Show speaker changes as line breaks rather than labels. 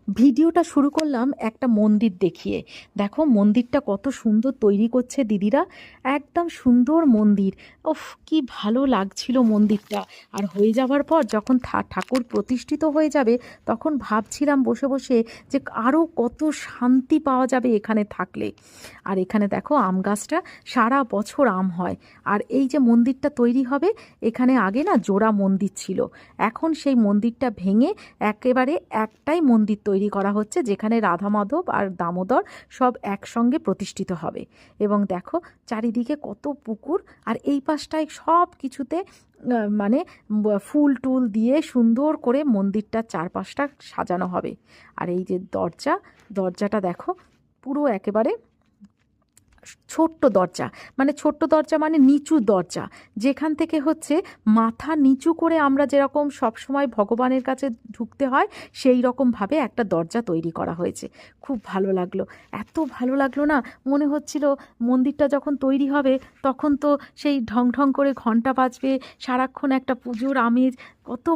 ভিডিওটা শুরু করলাম একটা মন্দির দেখিয়ে। দেখো মন্দিরটা কত সুন্দর তৈরি করছে দিদিরা, একদম সুন্দর মন্দির। উফ, কি ভালো লাগছিল মন্দিরটা। আর হয়ে যাওয়ার পর যখন ঠাকুর প্রতিষ্ঠিত হয়ে যাবে, তখন ভাবছিলাম বসে বসে যে আরও কত শান্তি পাওয়া যাবে এখানে থাকলে। আর এখানে দেখো আম গাছটা, সারা বছর আম হয়। আর এই যে মন্দিরটা তৈরি হবে, এখানে আগে না জোড়া মন্দির ছিল, এখন সেই মন্দিরটা ভেঙে একেবারে একটাই মন্দির তৈরি করা হচ্ছে, যেখানে রাধা মাধব আর দামোদর সব একসঙ্গে প্রতিষ্ঠিত হবে। এবং দেখো চারিদিকে কত পুকুর, আর এই পাশটায় সব কিছুতে মানে ফুল টুল দিয়ে সুন্দর করে মন্দিরটার চারপাশটা সাজানো হবে। আর এই যে দরজাটা দেখো, পুরো একেবারে ছোট্ট দরজা, মানে ছোট্ট দরজা মানে নিচু দরজা, যেখান থেকে হচ্ছে মাথা নিচু করে আমরা যেরকম সব সময় ভগবানের কাছে ঢুকতে হয়, সেই রকমভাবে একটা দরজা তৈরি করা হয়েছে। খুব ভালো লাগলো, এত ভালো লাগলো না, মনে হচ্ছিল মন্দিরটা যখন তৈরি হবে তখন তো সেই ঢং ঢং করে ঘন্টা বাজবে, সারাক্ষণ একটা পুজোর আমেজ, কত